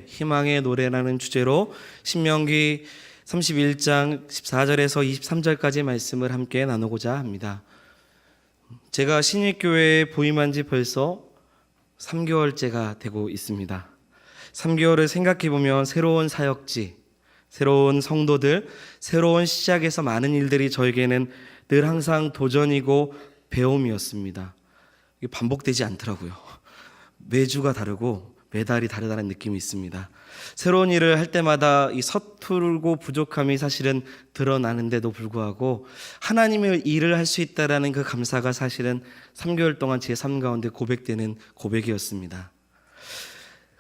희망의 노래라는 주제로 신명기 31장 14절에서 23절까지 말씀을 함께 나누고자 합니다. 제가 신일교회에 부임한 지 벌써 3개월째가 되고 있습니다. 3개월을 생각해보면 새로운 사역지, 새로운 성도들, 새로운 시작에서 많은 일들이 저에게는 늘 항상 도전이고 배움이었습니다. 이게 반복되지 않더라고요. 매주가 다르고 매달이 다르다는 느낌이 있습니다. 새로운 일을 할 때마다 이 서툴고 부족함이 사실은 드러나는데도 불구하고 하나님의 일을 할 수 있다라는 그 감사가 사실은 3개월 동안 제 삶 가운데 고백되는 고백이었습니다.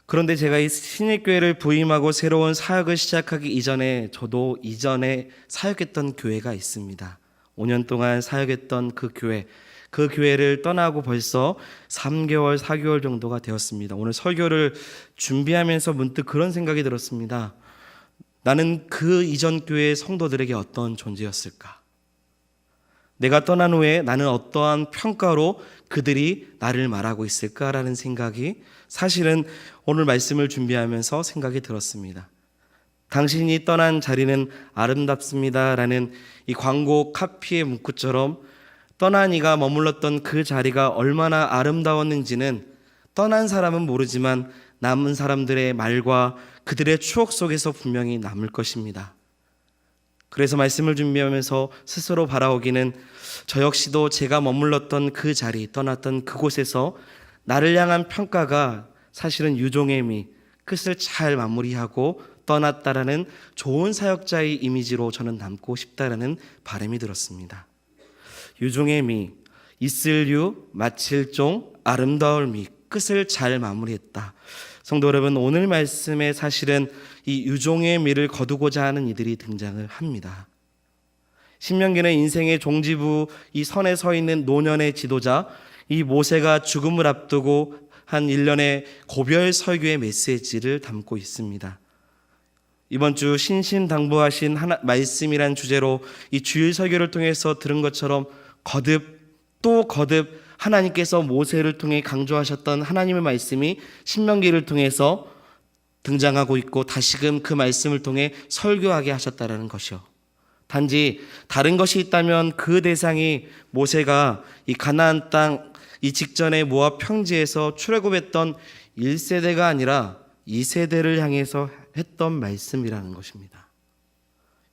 그런데 제가 이 신일교회를 부임하고 새로운 사역을 시작하기 이전에 저도 이전에 사역했던 교회가 있습니다. 5년 동안 사역했던 그 교회를 떠나고 벌써 3개월, 4개월 정도가 되었습니다. 오늘 설교를 준비하면서 문득 그런 생각이 들었습니다. 나는 그 이전 교회의 성도들에게 어떤 존재였을까? 내가 떠난 후에 나는 어떠한 평가로 그들이 나를 말하고 있을까라는 생각이 사실은 오늘 말씀을 준비하면서 생각이 들었습니다. 당신이 떠난 자리는 아름답습니다라는 이 광고 카피의 문구처럼 떠난 이가 머물렀던 그 자리가 얼마나 아름다웠는지는 떠난 사람은 모르지만 남은 사람들의 말과 그들의 추억 속에서 분명히 남을 것입니다. 그래서 말씀을 준비하면서 스스로 바라오기는 저 역시도 제가 머물렀던 그 자리, 떠났던 그곳에서 나를 향한 평가가 사실은 유종의 미, 끝을 잘 마무리하고 떠났다라는 좋은 사역자의 이미지로 저는 남고 싶다라는 바람이 들었습니다. 유종의 미, 있을 유, 마칠 종, 아름다울 미, 끝을 잘 마무리했다. 성도 여러분, 오늘 말씀에 사실은 이 유종의 미를 거두고자 하는 이들이 등장을 합니다. 신명기는 인생의 종지부 이 선에 서 있는 노년의 지도자 이 모세가 죽음을 앞두고 한 일련의 고별 설교의 메시지를 담고 있습니다. 이번 주 신신당부하신 말씀이란 주제로 이 주일 설교를 통해서 들은 것처럼 거듭 또 거듭 하나님께서 모세를 통해 강조하셨던 하나님의 말씀이 신명기를 통해서 등장하고 있고 다시금 그 말씀을 통해 설교하게 하셨다라는 것이요. 단지 다른 것이 있다면 그 대상이 모세가 이 가나안 땅 이 직전의 모압 평지에서 출애굽했던 1세대가 아니라 2세대를 향해서 했던 말씀이라는 것입니다.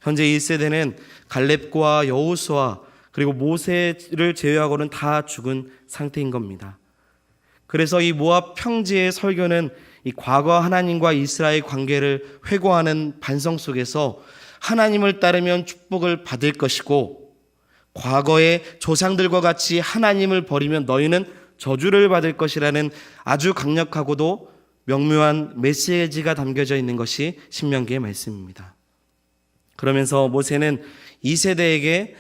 현재 1세대는 갈렙과 여호수아 그리고 모세를 제외하고는 다 죽은 상태인 겁니다. 그래서 이 모압 평지의 설교는 이 과거 하나님과 이스라엘 관계를 회고하는 반성 속에서 하나님을 따르면 축복을 받을 것이고 과거의 조상들과 같이 하나님을 버리면 너희는 저주를 받을 것이라는 아주 강력하고도 명료한 메시지가 담겨져 있는 것이 신명기의 말씀입니다. 그러면서 모세는 이 세대에게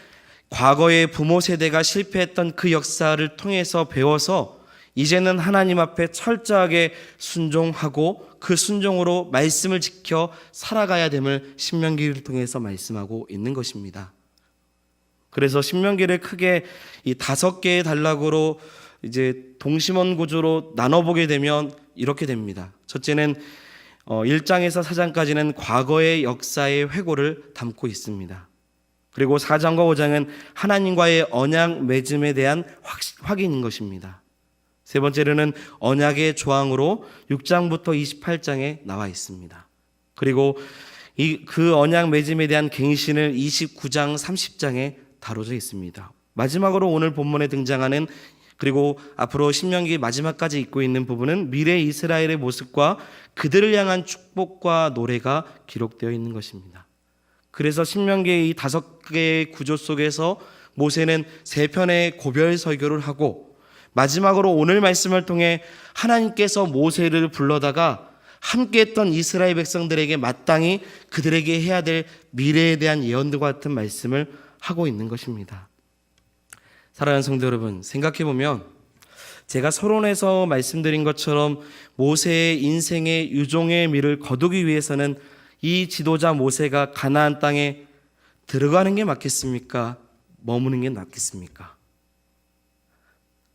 과거의 부모 세대가 실패했던 그 역사를 통해서 배워서 이제는 하나님 앞에 철저하게 순종하고 그 순종으로 말씀을 지켜 살아가야 됨을 신명기를 통해서 말씀하고 있는 것입니다. 그래서 신명기를 크게 이 5개의 단락으로 이제 동심원 구조로 나눠보게 되면 이렇게 됩니다. 첫째는 1장에서 4장까지는 과거의 역사의 회고를 담고 있습니다. 그리고 4장과 5장은 하나님과의 언약 맺음에 대한 확인인 것입니다. 세 번째로는 언약의 조항으로 6장부터 28장에 나와 있습니다. 그리고 그 언약 맺음에 대한 갱신을 29장, 30장에 다뤄져 있습니다. 마지막으로 오늘 본문에 등장하는 그리고 앞으로 신명기 마지막까지 있고 있는 부분은 미래 이스라엘의 모습과 그들을 향한 축복과 노래가 기록되어 있는 것입니다. 그래서 신명기의 이 5개의 구조 속에서 모세는 3편의 고별 설교를 하고 마지막으로 오늘 말씀을 통해 하나님께서 모세를 불러다가 함께했던 이스라엘 백성들에게 마땅히 그들에게 해야 될 미래에 대한 예언들과 같은 말씀을 하고 있는 것입니다. 사랑하는 성도 여러분, 생각해보면 제가 서론에서 말씀드린 것처럼 모세의 인생의 유종의 미를 거두기 위해서는 이 지도자 모세가 가나안 땅에 들어가는 게 맞겠습니까? 머무는 게 낫겠습니까?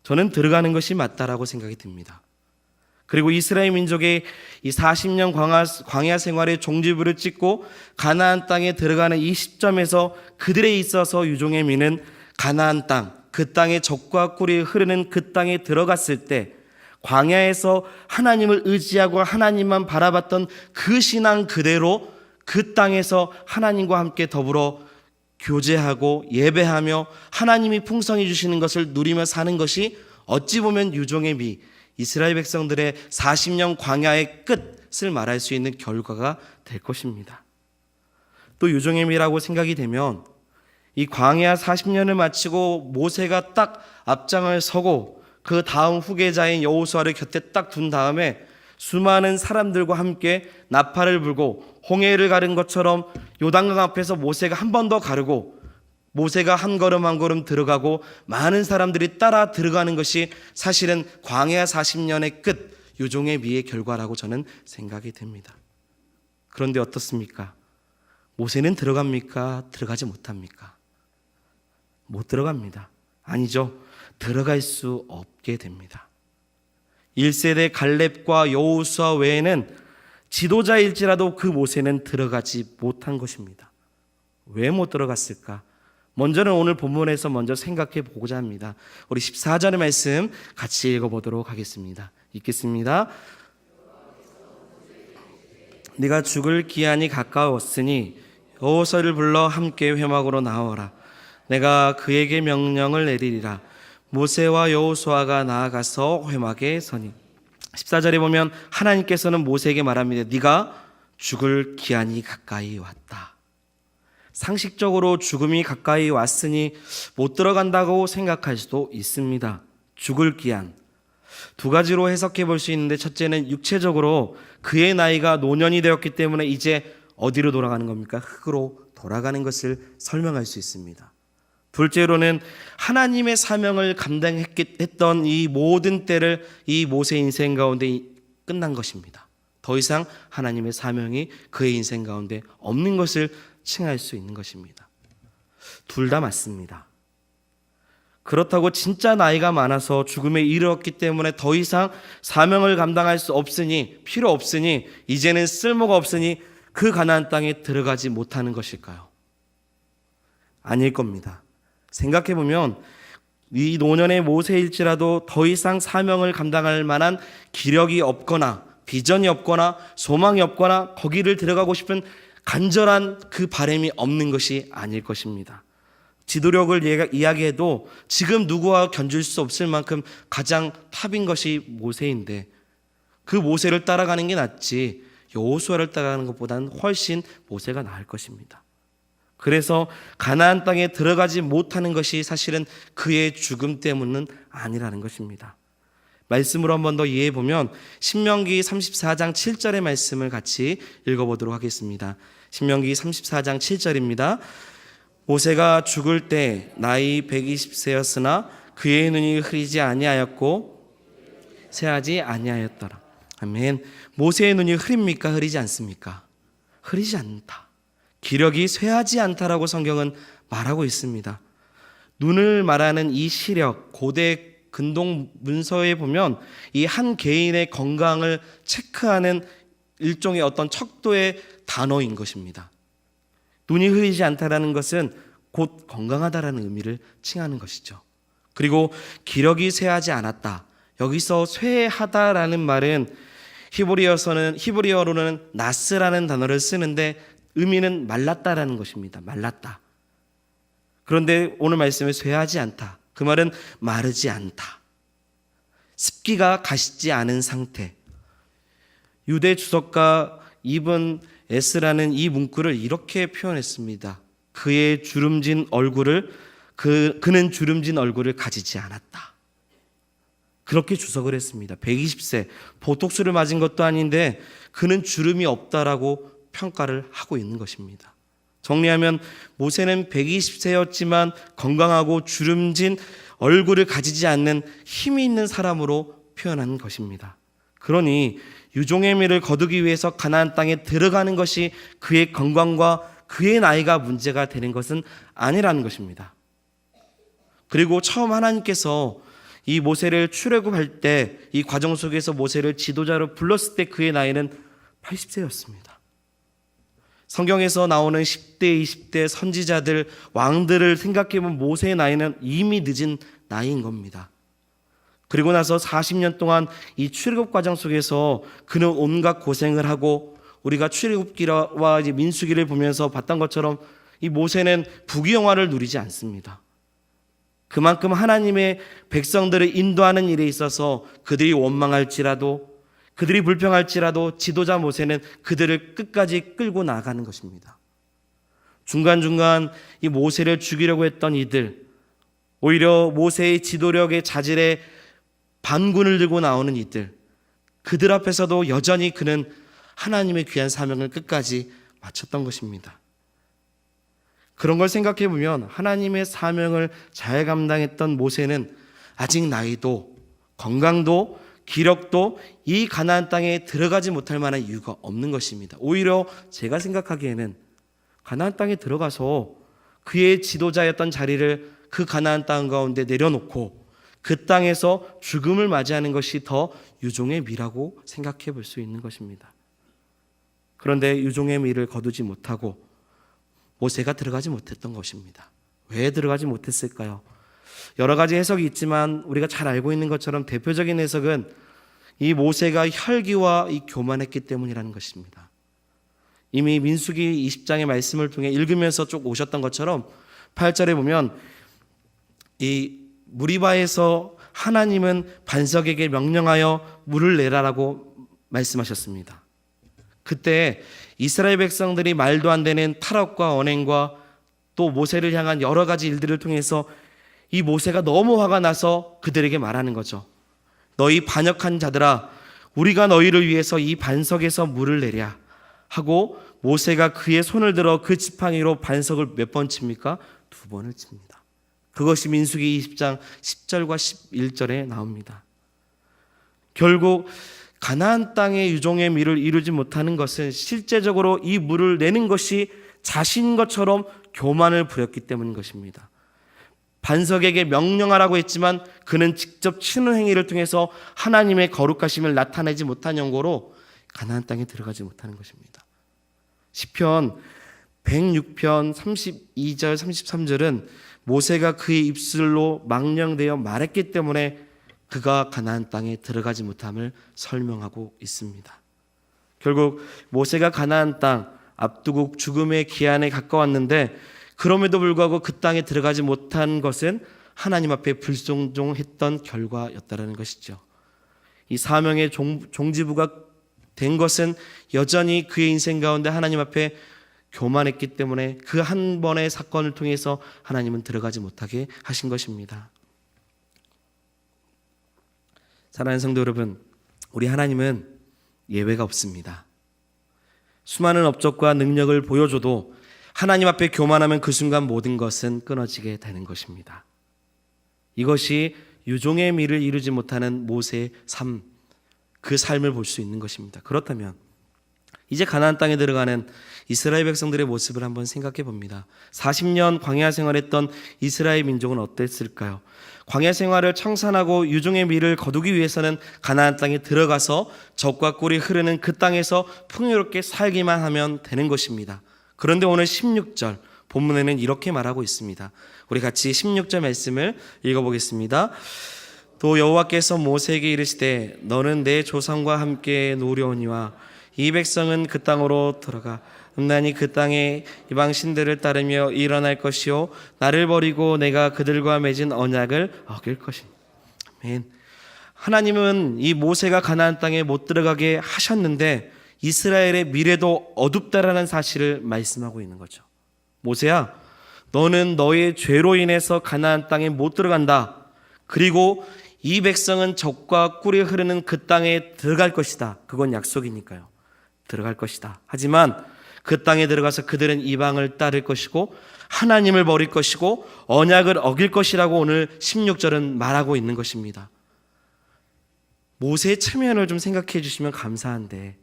저는 들어가는 것이 맞다라고 생각이 듭니다. 그리고 이스라엘 민족의 이 40년 광야 생활의 종지부를 찍고 가나안 땅에 들어가는 이 시점에서 그들에 있어서 유종의 미는 가나안 땅, 그 땅에 젖과 꿀이 흐르는 그 땅에 들어갔을 때 광야에서 하나님을 의지하고 하나님만 바라봤던 그 신앙 그대로 그 땅에서 하나님과 함께 더불어 교제하고 예배하며 하나님이 풍성히 주시는 것을 누리며 사는 것이 어찌 보면 유종의 미, 이스라엘 백성들의 40년 광야의 끝을 말할 수 있는 결과가 될 것입니다. 또 유종의 미라고 생각이 되면 이 광야 40년을 마치고 모세가 딱 앞장을 서고 그 다음 후계자인 여호수아를 곁에 딱 둔 다음에 수많은 사람들과 함께 나팔을 불고 홍해를 가른 것처럼 요단강 앞에서 모세가 한 번 더 가르고 모세가 한 걸음 한 걸음 들어가고 많은 사람들이 따라 들어가는 것이 사실은 광야 40년의 끝, 유종의 미의 결과라고 저는 생각이 됩니다. 그런데 어떻습니까? 모세는 들어갑니까? 들어가지 못합니까? 못 들어갑니다. 아니죠. 들어갈 수 없게 됩니다. 1세대 갈렙과 여호수아 외에는 지도자일지라도 그 모세는 들어가지 못한 것입니다. 왜 못 들어갔을까? 먼저는 오늘 본문에서 먼저 생각해 보고자 합니다. 우리 14절의 말씀 같이 읽어보도록 하겠습니다. 읽겠습니다. 네가 죽을 기한이 가까웠으니 여호수아를 불러 함께 회막으로 나오라. 내가 그에게 명령을 내리리라. 모세와 여호수아가 나아가서 회막에 서니 14절에 보면 하나님께서는 모세에게 말합니다. 네가 죽을 기한이 가까이 왔다. 상식적으로 죽음이 가까이 왔으니 못 들어간다고 생각할 수도 있습니다. 죽을 기한. 두 가지로 해석해 볼 수 있는데 첫째는 육체적으로 그의 나이가 노년이 되었기 때문에 이제 어디로 돌아가는 겁니까? 흙으로 돌아가는 것을 설명할 수 있습니다. 둘째로는 하나님의 사명을 감당했던 이 모든 때를 이 모세 인생 가운데 끝난 것입니다. 더 이상 하나님의 사명이 그의 인생 가운데 없는 것을 칭할 수 있는 것입니다. 둘 다 맞습니다. 그렇다고 진짜 나이가 많아서 죽음에 이르렀기 때문에 더 이상 사명을 감당할 수 없으니, 필요 없으니, 이제는 쓸모가 없으니 그 가나안 땅에 들어가지 못하는 것일까요? 아닐 겁니다. 생각해보면 이 노년의 모세일지라도 더 이상 사명을 감당할 만한 기력이 없거나 비전이 없거나 소망이 없거나 거기를 들어가고 싶은 간절한 그 바람이 없는 것이 아닐 것입니다. 지도력을 이야기해도 지금 누구와 견줄 수 없을 만큼 가장 탑인 것이 모세인데 그 모세를 따라가는 게 낫지 여호수아를 따라가는 것보다는 훨씬 모세가 나을 것입니다. 그래서 가나안 땅에 들어가지 못하는 것이 사실은 그의 죽음 때문은 아니라는 것입니다. 말씀으로 한 번 더 이해해 보면 신명기 34장 7절의 말씀을 같이 읽어보도록 하겠습니다. 신명기 34장 7절입니다. 모세가 죽을 때 나이 120세였으나 그의 눈이 흐리지 아니하였고 새하지 아니하였더라. 아멘. 모세의 눈이 흐립니까? 흐리지 않습니까? 흐리지 않다. 기력이 쇠하지 않다라고 성경은 말하고 있습니다. 눈을 말하는 이 시력, 고대 근동 문서에 보면 이 한 개인의 건강을 체크하는 일종의 어떤 척도의 단어인 것입니다. 눈이 흐리지 않다라는 것은 곧 건강하다라는 의미를 칭하는 것이죠. 그리고 기력이 쇠하지 않았다. 여기서 쇠하다라는 말은 히브리어로는 나스라는 단어를 쓰는데 의미는 말랐다라는 것입니다. 말랐다. 그런데 오늘 말씀에 쇠하지 않다. 그 말은 마르지 않다. 습기가 가시지 않은 상태. 유대 주석가 이븐 에스라는 이 문구를 이렇게 표현했습니다. 그는 주름진 얼굴을 가지지 않았다. 그렇게 주석을 했습니다. 120세, 보톡스를 맞은 것도 아닌데 그는 주름이 없다라고 평가를 하고 있는 것입니다. 정리하면 모세는 120세였지만 건강하고 주름진 얼굴을 가지지 않는 힘이 있는 사람으로 표현한 것입니다. 그러니 유종의 미를 거두기 위해서 가나안 땅에 들어가는 것이 그의 건강과 그의 나이가 문제가 되는 것은 아니라는 것입니다. 그리고 처음 하나님께서 이 모세를 출애굽할 때 이 과정 속에서 모세를 지도자로 불렀을 때 그의 나이는 80세였습니다. 성경에서 나오는 10대, 20대 선지자들, 왕들을 생각해보면 모세의 나이는 이미 늦은 나이인 겁니다. 그리고 나서 40년 동안 이 출애굽 과정 속에서 그는 온갖 고생을 하고, 우리가 출애굽기와 민수기를 보면서 봤던 것처럼 이 모세는 부귀영화를 누리지 않습니다. 그만큼 하나님의 백성들을 인도하는 일에 있어서 그들이 원망할지라도, 그들이 불평할지라도 지도자 모세는 그들을 끝까지 끌고 나가는 것입니다. 중간중간 이 모세를 죽이려고 했던 이들, 오히려 모세의 지도력의 자질에 반군을 들고 나오는 이들, 그들 앞에서도 여전히 그는 하나님의 귀한 사명을 끝까지 마쳤던 것입니다. 그런 걸 생각해 보면 하나님의 사명을 잘 감당했던 모세는 아직 나이도 건강도 기력도 이 가나안 땅에 들어가지 못할 만한 이유가 없는 것입니다. 오히려 제가 생각하기에는 가나안 땅에 들어가서 그의 지도자였던 자리를 그 가나안 땅 가운데 내려놓고 그 땅에서 죽음을 맞이하는 것이 더 유종의 미라고 생각해 볼 수 있는 것입니다. 그런데 유종의 미를 거두지 못하고 모세가 들어가지 못했던 것입니다. 왜 들어가지 못했을까요? 여러 가지 해석이 있지만 우리가 잘 알고 있는 것처럼 대표적인 해석은 이 모세가 혈기와 이 교만했기 때문이라는 것입니다. 이미 민수기 20장의 말씀을 통해 읽으면서 쭉 오셨던 것처럼 8절에 보면 이 무리바에서 하나님은 반석에게 명령하여 물을 내라라고 말씀하셨습니다. 그때 이스라엘 백성들이 말도 안 되는 탈옥과 언행과 또 모세를 향한 여러 가지 일들을 통해서 이 모세가 너무 화가 나서 그들에게 말하는 거죠. 너희 반역한 자들아, 우리가 너희를 위해서 이 반석에서 물을 내랴 하고 모세가 그의 손을 들어 그 지팡이로 반석을 몇 번 칩니까? 2번을 칩니다. 그것이 민수기 20장 10절과 11절에 나옵니다. 결국 가나안 땅의 유종의 미를 이루지 못하는 것은 실제적으로 이 물을 내는 것이 자신 것처럼 교만을 부렸기 때문인 것입니다. 반석에게 명령하라고 했지만 그는 직접 치는 행위를 통해서 하나님의 거룩하심을 나타내지 못한 연고로 가나안 땅에 들어가지 못하는 것입니다. 시편 106편 32절 33절은 모세가 그의 입술로 망령되어 말했기 때문에 그가 가나안 땅에 들어가지 못함을 설명하고 있습니다. 결국 모세가 가나안 땅 앞두고 죽음의 기한에 가까웠는데 그럼에도 불구하고 그 땅에 들어가지 못한 것은 하나님 앞에 불순종했던 결과였다는 것이죠. 이 사명의 종지부가 된 것은 여전히 그의 인생 가운데 하나님 앞에 교만했기 때문에 그 한 번의 사건을 통해서 하나님은 들어가지 못하게 하신 것입니다. 사랑하는 성도 여러분, 우리 하나님은 예외가 없습니다. 수많은 업적과 능력을 보여줘도 하나님 앞에 교만하면 그 순간 모든 것은 끊어지게 되는 것입니다. 이것이 유종의 미를 이루지 못하는 모세의 삶, 그 삶을 볼 수 있는 것입니다. 그렇다면 이제 가나안 땅에 들어가는 이스라엘 백성들의 모습을 한번 생각해 봅니다. 40년 광야 생활했던 이스라엘 민족은 어땠을까요? 광야 생활을 청산하고 유종의 미를 거두기 위해서는 가나안 땅에 들어가서 젖과 꿀이 흐르는 그 땅에서 풍요롭게 살기만 하면 되는 것입니다. 그런데 오늘 16절 본문에는 이렇게 말하고 있습니다. 우리 같이 16절 말씀을 읽어보겠습니다. 또 여호와께서 모세에게 이르시되 너는 내 조상과 함께 노려오니와 이 백성은 그 땅으로 들어가 음란히 그 땅에 이방 신들을 따르며 일어날 것이요 나를 버리고 내가 그들과 맺은 언약을 어길 것이니. 아멘. 하나님은 이 모세가 가나안 땅에 못 들어가게 하셨는데 이스라엘의 미래도 어둡다라는 사실을 말씀하고 있는 거죠. 모세야, 너는 너의 죄로 인해서 가나안 땅에 못 들어간다. 그리고 이 백성은 젖과 꿀이 흐르는 그 땅에 들어갈 것이다. 그건 약속이니까요. 들어갈 것이다. 하지만 그 땅에 들어가서 그들은 이방을 따를 것이고 하나님을 버릴 것이고 언약을 어길 것이라고 오늘 16절은 말하고 있는 것입니다. 모세의 체면을 좀 생각해 주시면 감사한데,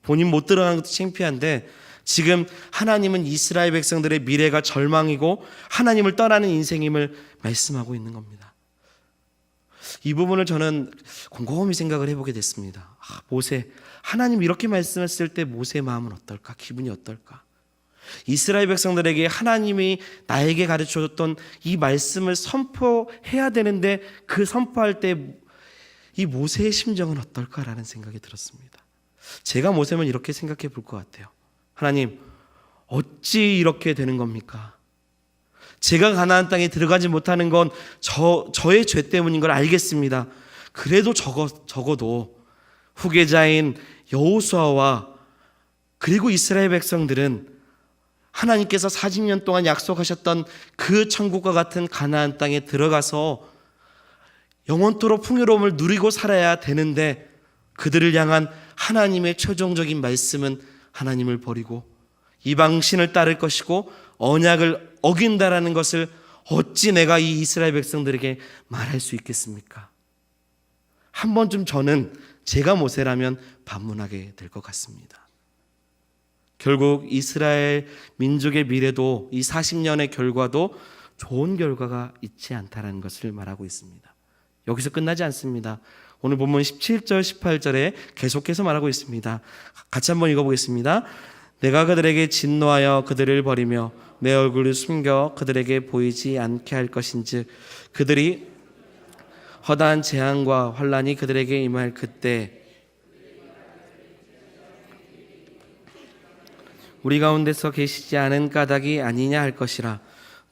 본인 못 들어가는 것도 창피한데 지금 하나님은 이스라엘 백성들의 미래가 절망이고 하나님을 떠나는 인생임을 말씀하고 있는 겁니다. 이 부분을 저는 곰곰이 생각을 해보게 됐습니다. 모세, 하나님 이렇게 말씀했을 때 모세의 마음은 어떨까? 기분이 어떨까? 이스라엘 백성들에게 하나님이 나에게 가르쳐줬던 이 말씀을 선포해야 되는데 그 선포할 때 이 모세의 심정은 어떨까라는 생각이 들었습니다. 제가 모세면 이렇게 생각해 볼 것 같아요. 하나님, 어찌 이렇게 되는 겁니까? 제가 가나안 땅에 들어가지 못하는 건 저의 죄 때문인 걸 알겠습니다. 그래도 적어도 후계자인 여호수아와 그리고 이스라엘 백성들은 하나님께서 40년 동안 약속하셨던 그 천국과 같은 가나안 땅에 들어가서 영원토록 풍요로움을 누리고 살아야 되는데 그들을 향한 하나님의 최종적인 말씀은 하나님을 버리고 이방신을 따를 것이고 언약을 어긴다라는 것을 어찌 내가 이 이스라엘 백성들에게 말할 수 있겠습니까? 한 번쯤 저는 제가 모세라면 반문하게 될 것 같습니다. 결국 이스라엘 민족의 미래도 이 40년의 결과도 좋은 결과가 있지 않다라는 것을 말하고 있습니다. 여기서 끝나지 않습니다. 오늘 본문 17절 18절에 계속해서 말하고 있습니다. 같이 한번 읽어보겠습니다. 내가 그들에게 진노하여 그들을 버리며 내 얼굴을 숨겨 그들에게 보이지 않게 할 것인즉 그들이 허다한 재앙과 환난이 그들에게 임할 그때 우리 가운데서 계시지 않은 까닭이 아니냐 할 것이라.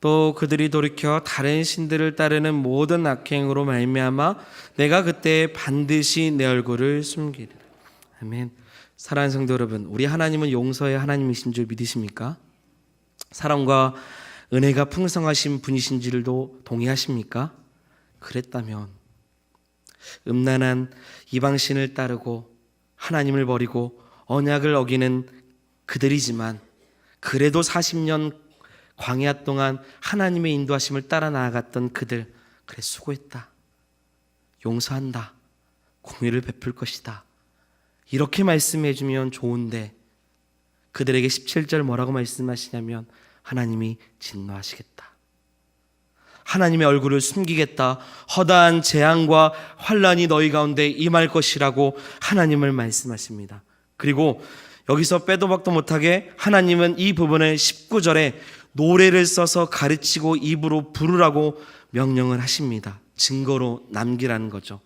또 그들이 돌이켜 다른 신들을 따르는 모든 악행으로 말미암아 내가 그때 반드시 내 얼굴을 숨기리라. 아멘. 사랑하는 성도 여러분, 우리 하나님은 용서의 하나님이신 줄 믿으십니까? 사랑과 은혜가 풍성하신 분이신 줄도 동의하십니까? 그랬다면 음란한 이방신을 따르고 하나님을 버리고 언약을 어기는 그들이지만 그래도 40년 광야 동안 하나님의 인도하심을 따라 나아갔던 그들, 그래 수고했다, 용서한다, 공의를 베풀 것이다, 이렇게 말씀해 주면 좋은데 그들에게 17절 뭐라고 말씀하시냐면 하나님이 진노하시겠다, 하나님의 얼굴을 숨기겠다, 허다한 재앙과 환난이 너희 가운데 임할 것이라고 하나님을 말씀하십니다. 그리고 여기서 빼도 박도 못하게 하나님은 이 부분을 19절에 노래를 써서 가르치고 입으로 부르라고 명령을 하십니다. 증거로 남기라는 거죠.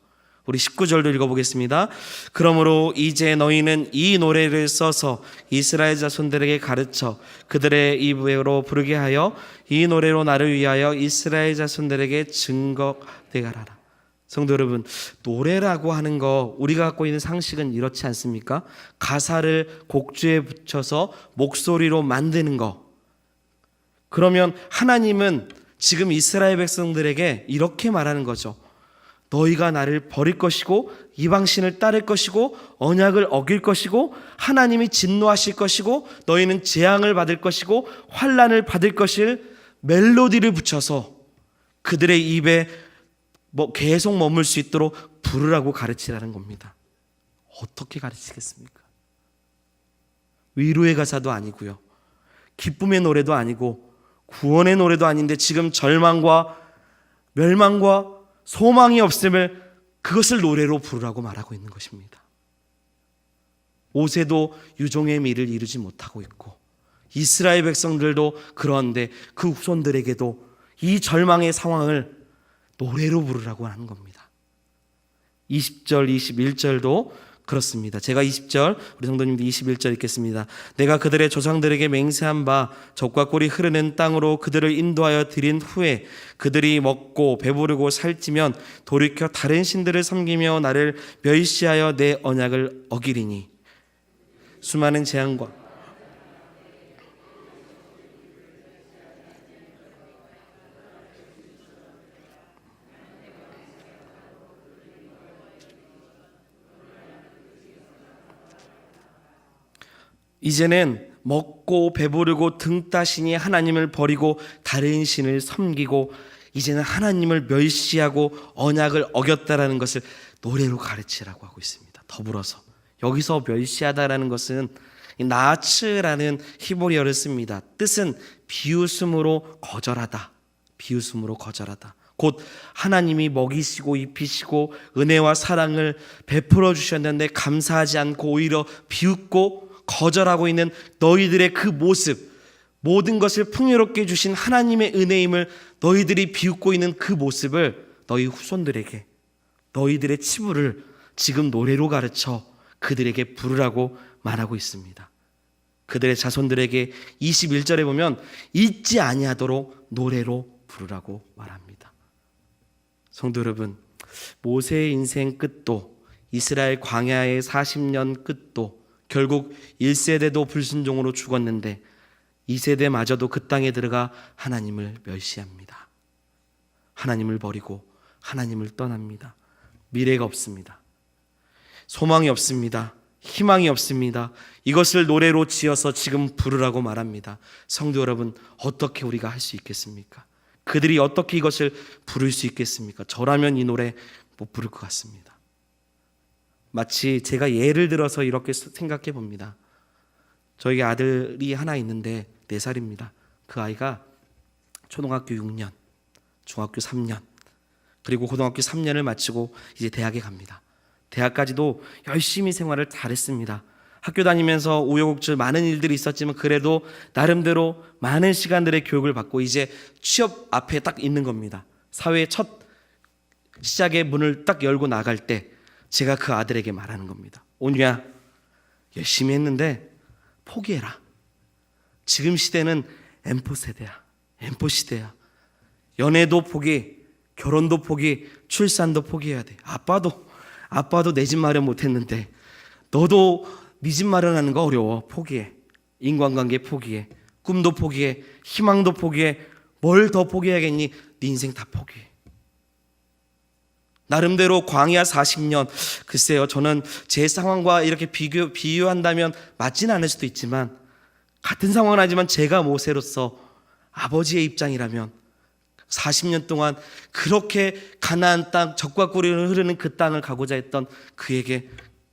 우리 19절도 읽어보겠습니다. 그러므로 이제 너희는 이 노래를 써서 이스라엘 자손들에게 가르쳐 그들의 입으로 부르게 하여 이 노래로 나를 위하여 이스라엘 자손들에게 증거되게 하라. 성도 여러분, 노래라고 하는 거 우리가 갖고 있는 상식은 이렇지 않습니까? 가사를 곡주에 붙여서 목소리로 만드는 거. 그러면 하나님은 지금 이스라엘 백성들에게 이렇게 말하는 거죠. 너희가 나를 버릴 것이고 이방신을 따를 것이고 언약을 어길 것이고 하나님이 진노하실 것이고 너희는 재앙을 받을 것이고 환난을 받을 것을 멜로디를 붙여서 그들의 입에 계속 머물 수 있도록 부르라고 가르치라는 겁니다. 어떻게 가르치겠습니까? 위로의 가사도 아니고요, 기쁨의 노래도 아니고 구원의 노래도 아닌데 지금 절망과 멸망과 소망이 없음을 그것을 노래로 부르라고 말하고 있는 것입니다. 모세도 유종의 미를 이루지 못하고 있고 이스라엘 백성들도 그런데 그 후손들에게도 이 절망의 상황을 노래로 부르라고 하는 겁니다. 20절 21절도 그렇습니다. 제가 20절, 우리 성도님도 21절 읽겠습니다. 내가 그들의 조상들에게 맹세한 바 젖과 꿀이 흐르는 땅으로 그들을 인도하여 드린 후에 그들이 먹고 배부르고 살찌면 돌이켜 다른 신들을 섬기며 나를 멸시하여 내 언약을 어기리니 수많은 재앙과 이제는 먹고 배부르고 등 따시니 하나님을 버리고 다른 신을 섬기고 이제는 하나님을 멸시하고 언약을 어겼다라는 것을 노래로 가르치라고 하고 있습니다. 더불어서 여기서 멸시하다라는 것은 나츠라는 히브리어를 씁니다. 뜻은 비웃음으로 거절하다, 비웃음으로 거절하다, 곧 하나님이 먹이시고 입히시고 은혜와 사랑을 베풀어 주셨는데 감사하지 않고 오히려 비웃고 거절하고 있는 너희들의 그 모습, 모든 것을 풍요롭게 주신 하나님의 은혜임을 너희들이 비웃고 있는 그 모습을 너희 후손들에게, 너희들의 치부를 지금 노래로 가르쳐 그들에게 부르라고 말하고 있습니다. 그들의 자손들에게 21절에 보면 잊지 아니하도록 노래로 부르라고 말합니다. 성도 여러분, 모세의 인생 끝도, 이스라엘 광야의 40년 끝도 결국 1세대도 불순종으로 죽었는데 2세대마저도 그 땅에 들어가 하나님을 멸시합니다. 하나님을 버리고 하나님을 떠납니다. 미래가 없습니다. 소망이 없습니다. 희망이 없습니다. 이것을 노래로 지어서 지금 부르라고 말합니다. 성도 여러분, 어떻게 우리가 할 수 있겠습니까? 그들이 어떻게 이것을 부를 수 있겠습니까? 저라면 이 노래 못 부를 것 같습니다. 마치 제가 예를 들어서 이렇게 생각해 봅니다. 저희 아들이 하나 있는데 4살입니다. 그 아이가 초등학교 6년, 중학교 3년, 그리고 고등학교 3년을 마치고 이제 대학에 갑니다. 대학까지도 열심히 생활을 잘했습니다. 학교 다니면서 우여곡절 많은 일들이 있었지만 그래도 나름대로 많은 시간들의 교육을 받고 이제 취업 앞에 딱 있는 겁니다. 사회의 첫 시작의 문을 딱 열고 나갈 때 제가 그 아들에게 말하는 겁니다. 온유야, 열심히 했는데 포기해라. 지금 시대는 M4 세대야. M4 시대야. 연애도 포기, 결혼도 포기, 출산도 포기해야 돼. 아빠도 내 집 마련 못했는데 너도 네 집 마련하는 거 어려워. 포기해. 인간관계 포기해. 꿈도 포기해. 희망도 포기해. 뭘 더 포기해야겠니? 네 인생 다 포기해. 나름대로 광야 40년, 글쎄요, 저는 제 상황과 이렇게 비유한다면 맞지는 않을 수도 있지만 같은 상황은 아니지만 제가 모세로서 아버지의 입장이라면 40년 동안 그렇게 가나안 땅, 젖과 꿀이 흐르는 그 땅을 가고자 했던 그에게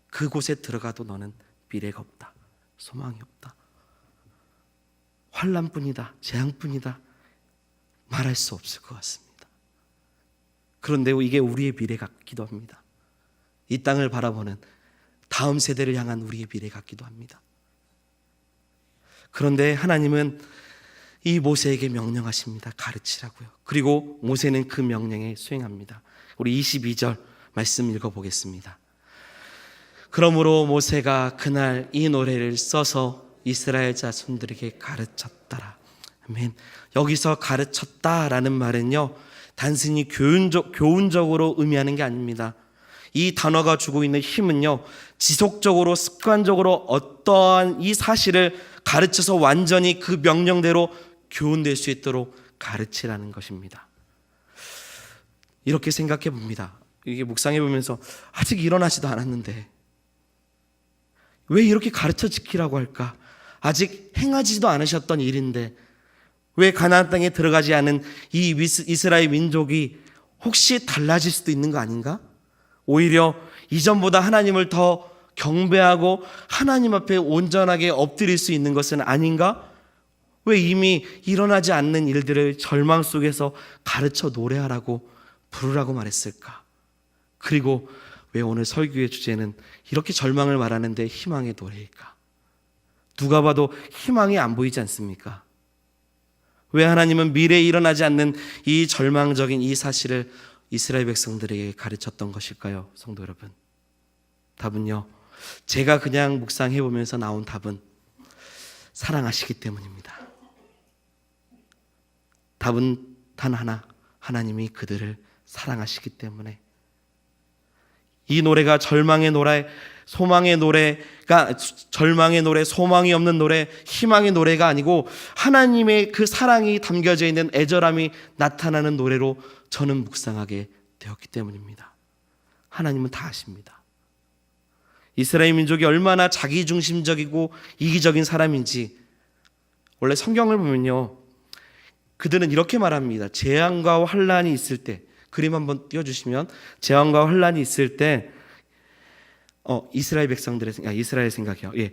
그곳에 들어가도 너는 미래가 없다. 소망이 없다. 환난뿐이다. 재앙뿐이다. 말할 수 없을 것 같습니다. 그런데 이게 우리의 미래 같기도 합니다. 이 땅을 바라보는 다음 세대를 향한 우리의 미래 같기도 합니다. 그런데 하나님은 이 모세에게 명령하십니다. 가르치라고요. 그리고 모세는 그 명령에 수행합니다. 우리 22절 말씀 읽어보겠습니다. 그러므로 모세가 그날 이 노래를 써서 이스라엘 자손들에게 가르쳤더라. 아멘. 여기서 가르쳤다라는 말은요, 단순히 교훈적으로 의미하는 게 아닙니다. 이 단어가 주고 있는 힘은요, 지속적으로 습관적으로 어떠한 이 사실을 가르쳐서 완전히 그 명령대로 교훈될 수 있도록 가르치라는 것입니다. 이렇게 생각해 봅니다. 이게 묵상해 보면서 아직 일어나지도 않았는데 왜 이렇게 가르쳐 지키라고 할까? 아직 행하지도 않으셨던 일인데 왜 가나안 땅에 들어가지 않은 이 이스라엘 민족이 혹시 달라질 수도 있는 거 아닌가? 오히려 이전보다 하나님을 더 경배하고 하나님 앞에 온전하게 엎드릴 수 있는 것은 아닌가? 왜 이미 일어나지 않는 일들을 절망 속에서 가르쳐 노래하라고 부르라고 말했을까? 그리고 왜 오늘 설교의 주제는 이렇게 절망을 말하는데 희망의 노래일까? 누가 봐도 희망이 안 보이지 않습니까? 왜 하나님은 미래에 일어나지 않는 이 절망적인 이 사실을 이스라엘 백성들에게 가르쳤던 것일까요? 성도 여러분, 답은요, 제가 그냥 묵상해 보면서 나온 답은 사랑하시기 때문입니다. 답은 단 하나, 하나님이 그들을 사랑하시기 때문에. 이 노래가 절망의 노래, 소망의 노래가 절망의 노래, 소망이 없는 노래, 희망의 노래가 아니고 하나님의 그 사랑이 담겨져 있는 애절함이 나타나는 노래로 저는 묵상하게 되었기 때문입니다. 하나님은 다 아십니다. 이스라엘 민족이 얼마나 자기중심적이고 이기적인 사람인지 원래 성경을 보면요, 그들은 이렇게 말합니다. 재앙과 환난이 있을 때, 그림 한번 띄워주시면, 재앙과 환난이 있을 때 이스라엘 생각이요. 예.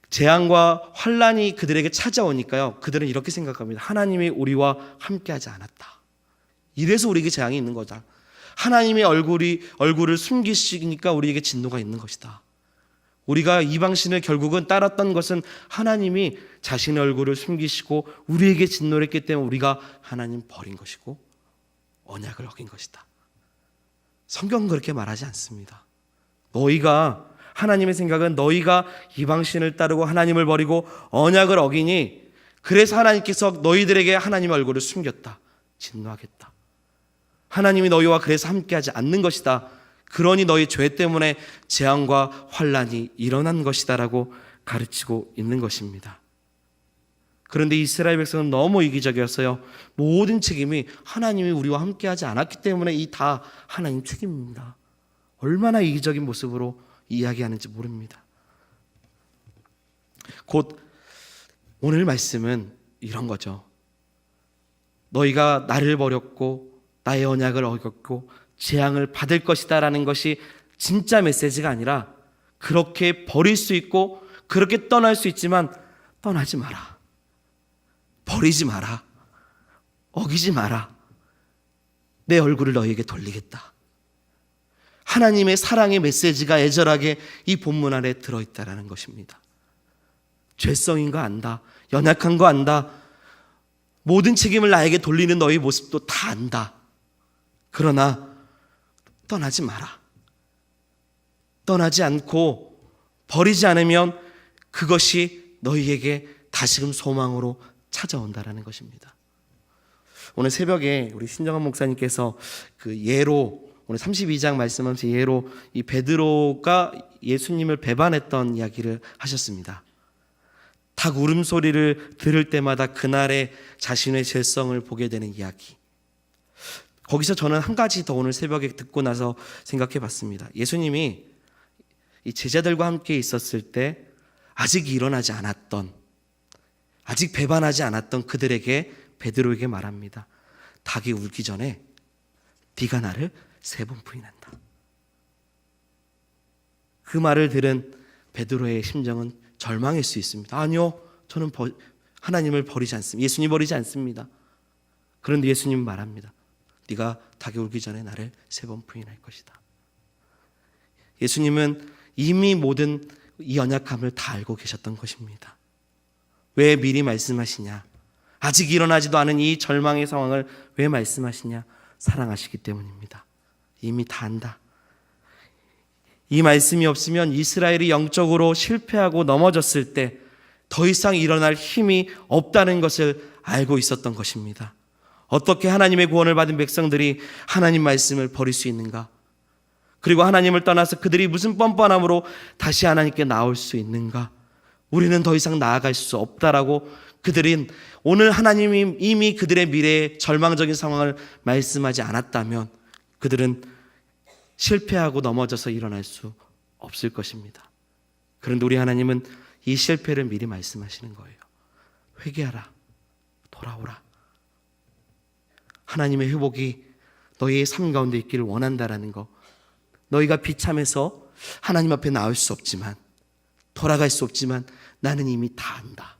재앙과 환난이 그들에게 찾아오니까요, 그들은 이렇게 생각합니다. 하나님이 우리와 함께하지 않았다. 이래서 우리에게 재앙이 있는 거다. 하나님의 얼굴을 숨기시니까 우리에게 진노가 있는 것이다. 우리가 이방신을 결국은 따랐던 것은 하나님이 자신의 얼굴을 숨기시고 우리에게 진노를 했기 때문에 우리가 하나님 버린 것이고 언약을 어긴 것이다. 성경은 그렇게 말하지 않습니다. 너희가, 하나님의 생각은 너희가 이방신을 따르고 하나님을 버리고 언약을 어기니 그래서 하나님께서 너희들에게 하나님의 얼굴을 숨겼다. 진노하겠다. 하나님이 너희와 그래서 함께하지 않는 것이다. 그러니 너희 죄 때문에 재앙과 환란이 일어난 것이다라고 가르치고 있는 것입니다. 그런데 이스라엘 백성은 너무 이기적이었어요. 모든 책임이 하나님이 우리와 함께하지 않았기 때문에 이 다 하나님 책임입니다. 얼마나 이기적인 모습으로 이야기하는지 모릅니다. 곧 오늘 말씀은 이런 거죠. 너희가 나를 버렸고 나의 언약을 어겼고 재앙을 받을 것이다 라는 것이 진짜 메시지가 아니라 그렇게 버릴 수 있고 그렇게 떠날 수 있지만 떠나지 마라. 버리지 마라. 어기지 마라. 내 얼굴을 너희에게 돌리겠다. 하나님의 사랑의 메시지가 애절하게 이 본문 안에 들어있다라는 것입니다. 죄성인 거 안다. 연약한 거 안다. 모든 책임을 나에게 돌리는 너희 모습도 다 안다. 그러나 떠나지 마라. 떠나지 않고 버리지 않으면 그것이 너희에게 다시금 소망으로 찾아온다라는 것입니다. 오늘 새벽에 우리 신정환 목사님께서 그 예로 오늘 32장 말씀하면서 예로 이 베드로가 예수님을 배반했던 이야기를 하셨습니다. 닭 울음소리를 들을 때마다 그날의 자신의 죄성을 보게 되는 이야기. 거기서 저는 한 가지 더 오늘 새벽에 듣고 나서 생각해 봤습니다. 예수님이 이 제자들과 함께 있었을 때 아직 일어나지 않았던, 아직 배반하지 않았던 그들에게 베드로에게 말합니다. 닭이 울기 전에 네가 나를 3번 부인한다. 그 말을 들은 베드로의 심정은 절망일 수 있습니다. 아니요, 저는 하나님을 버리지 않습니다. 예수님 버리지 않습니다. 그런데 예수님은 말합니다. 네가 닭이 울기 전에 나를 3번 부인할 것이다. 예수님은 이미 모든 이 연약함을 다 알고 계셨던 것입니다. 왜 미리 말씀하시냐? 아직 일어나지도 않은 이 절망의 상황을 왜 말씀하시냐? 사랑하시기 때문입니다. 이미 다 안다. 이 말씀이 없으면 이스라엘이 영적으로 실패하고 넘어졌을 때 더 이상 일어날 힘이 없다는 것을 알고 있었던 것입니다. 어떻게 하나님의 구원을 받은 백성들이 하나님 말씀을 버릴 수 있는가? 그리고 하나님을 떠나서 그들이 무슨 뻔뻔함으로 다시 하나님께 나올 수 있는가? 우리는 더 이상 나아갈 수 없다라고 그들은 오늘 하나님이 이미 그들의 미래의 절망적인 상황을 말씀하지 않았다면 그들은 실패하고 넘어져서 일어날 수 없을 것입니다. 그런데 우리 하나님은 이 실패를 미리 말씀하시는 거예요. 회개하라. 돌아오라. 하나님의 회복이 너희의 삶 가운데 있기를 원한다라는 거. 너희가 비참해서 하나님 앞에 나올 수 없지만, 돌아갈 수 없지만 나는 이미 다 안다.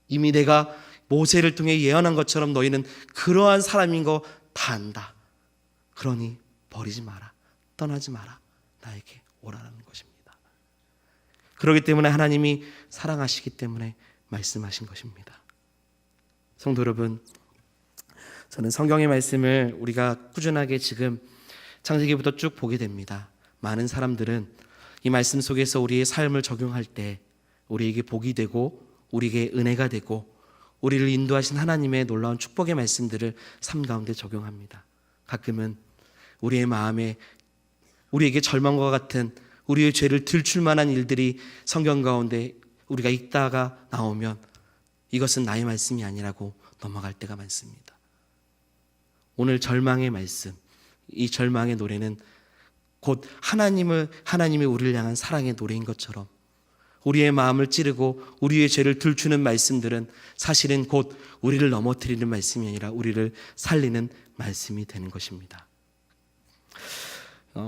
이미 내가 모세를 통해 예언한 것처럼 너희는 그러한 사람인 거 다 안다. 그러니 버리지 마라. 떠나지 마라. 나에게 오라는 것입니다. 그렇기 때문에 하나님이 사랑하시기 때문에 말씀하신 것입니다. 성도 여러분, 저는 성경의 말씀을 우리가 꾸준하게 지금 창세기부터 쭉 보게 됩니다. 많은 사람들은 이 말씀 속에서 우리의 삶을 적용할 때 우리에게 복이 되고 우리에게 은혜가 되고 우리를 인도하신 하나님의 놀라운 축복의 말씀들을 삶 가운데 적용합니다. 가끔은 우리의 마음에 우리에게 절망과 같은 우리의 죄를 들출 만한 일들이 성경 가운데 우리가 읽다가 나오면 이것은 나의 말씀이 아니라고 넘어갈 때가 많습니다. 오늘 절망의 말씀, 이 절망의 노래는 곧 하나님이 우리를 향한 사랑의 노래인 것처럼 우리의 마음을 찌르고 우리의 죄를 들추는 말씀들은 사실은 곧 우리를 넘어뜨리는 말씀이 아니라 우리를 살리는 말씀이 되는 것입니다.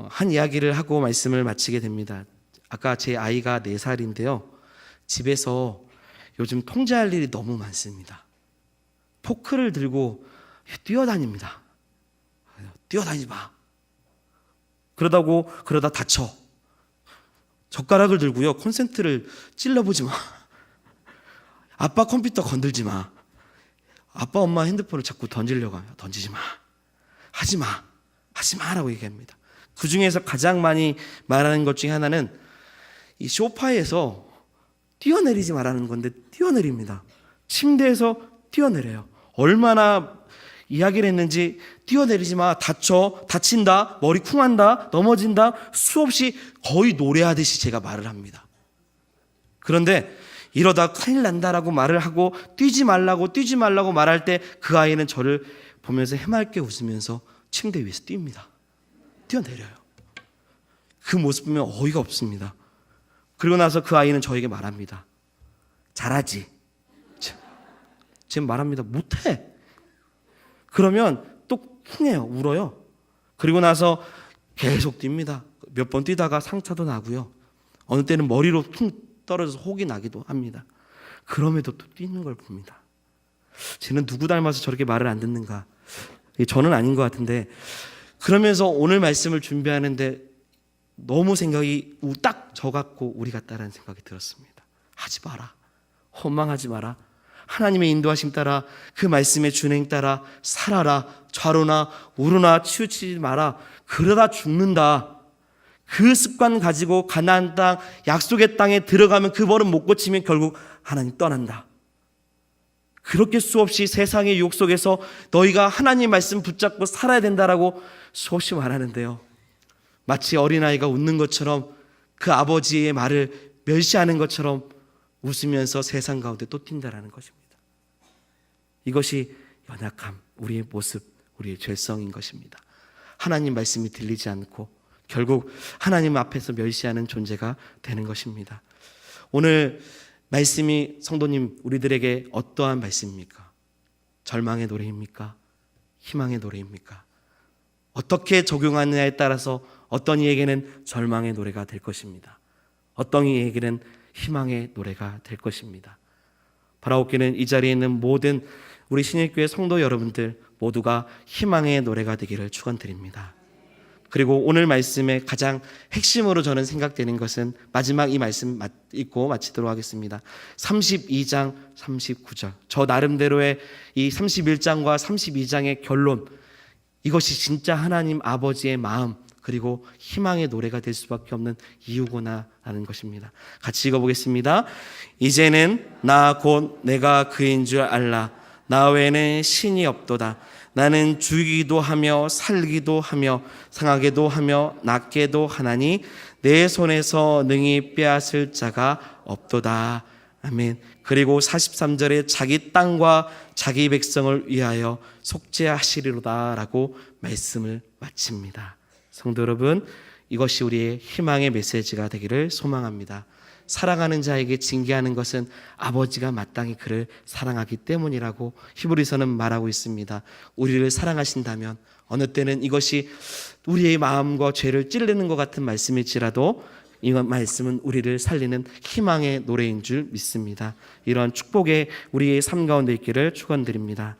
한 이야기를 하고 말씀을 마치게 됩니다. 아까 제 아이가 4살인데요. 집에서 요즘 통제할 일이 너무 많습니다. 포크를 들고 뛰어다닙니다. 뛰어다니지 마. 그러다 다쳐. 젓가락을 들고요, 콘센트를 찔러보지 마. 아빠 컴퓨터 건들지 마. 아빠 엄마 핸드폰을 자꾸 던지려고 하면 던지지 마. 하지 마. 하지 마라고 얘기합니다. 그 중에서 가장 많이 말하는 것 중에 하나는 이 소파에서 뛰어내리지 말라는 건데 뛰어내립니다. 침대에서 뛰어내려요. 얼마나 이야기를 했는지 뛰어내리지 마, 다친다, 머리 쿵한다, 넘어진다, 수없이 거의 노래하듯이 제가 말을 합니다. 그런데 이러다 큰일 난다라고 말을 하고 뛰지 말라고 말할 때 그 아이는 저를 보면서 해맑게 웃으면서 침대 위에서 뜁니다. 뛰어내려요. 그 모습 보면 어이가 없습니다. 그리고 나서 그 아이는 저에게 말합니다. 잘하지. 지금 말합니다. 못해. 그러면 또 쿵해요. 울어요. 그리고 나서 계속 뜁니다. 몇 번 뛰다가 상처도 나고요. 어느 때는 머리로 쿵 떨어져서 혹이 나기도 합니다. 그럼에도 또 뛰는 걸 봅니다. 쟤는 누구 닮아서 저렇게 말을 안 듣는가? 저는 아닌 것 같은데, 그러면서 오늘 말씀을 준비하는데 너무 생각이 딱 저 같고 우리 같다라는 생각이 들었습니다. 하지 마라. 원망하지 마라. 하나님의 인도하심 따라 그 말씀의 준행 따라 살아라. 좌로나 우로나 치우치지 마라. 그러다 죽는다. 그 습관 가지고 가나안 땅, 약속의 땅에 들어가면 그 벌은 못 고치면 결국 하나님 떠난다. 그렇게 수없이 세상의 유혹 속에서 너희가 하나님 말씀 붙잡고 살아야 된다라고 수없이 말하는데요, 마치 어린아이가 웃는 것처럼 그 아버지의 말을 멸시하는 것처럼 웃으면서 세상 가운데 또 뛴다라는 것입니다. 이것이 연약함, 우리의 모습, 우리의 죄성인 것입니다. 하나님 말씀이 들리지 않고 결국 하나님 앞에서 멸시하는 존재가 되는 것입니다. 오늘 말씀이 성도님 우리들에게 어떠한 말씀입니까? 절망의 노래입니까? 희망의 노래입니까? 어떻게 적용하느냐에 따라서 어떤 이에게는 절망의 노래가 될 것입니다. 어떤 이에게는 희망의 노래가 될 것입니다. 바라옵기는 이 자리에 있는 모든 우리 신일교회 성도 여러분들 모두가 희망의 노래가 되기를 축원드립니다. 그리고 오늘 말씀의 가장 핵심으로 저는 생각되는 것은 마지막 이 말씀 읽고 마치도록 하겠습니다. 32장 39절. 저 나름대로의 이 31장과 32장의 결론, 이것이 진짜 하나님 아버지의 마음 그리고 희망의 노래가 될 수밖에 없는 이유구나 하는 것입니다. 같이 읽어보겠습니다. 이제는 나 곧 내가 그인 줄 알라. 나 외에는 신이 없도다. 나는 죽이기도 하며 살기도 하며 상하게도 하며 낫게도 하나니 내 손에서 능히 빼앗을 자가 없도다. 아멘. 그리고 43절에 자기 땅과 자기 백성을 위하여 속죄하시리로다 라고 말씀을 마칩니다. 성도 여러분, 이것이 우리의 희망의 메시지가 되기를 소망합니다. 사랑하는 자에게 징계하는 것은 아버지가 마땅히 그를 사랑하기 때문이라고 히브리서는 말하고 있습니다. 우리를 사랑하신다면 어느 때는 이것이 우리의 마음과 죄를 찔르는 것 같은 말씀일지라도 이 말씀은 우리를 살리는 희망의 노래인 줄 믿습니다. 이런 축복의 우리의 삶 가운데 있기를 축원드립니다.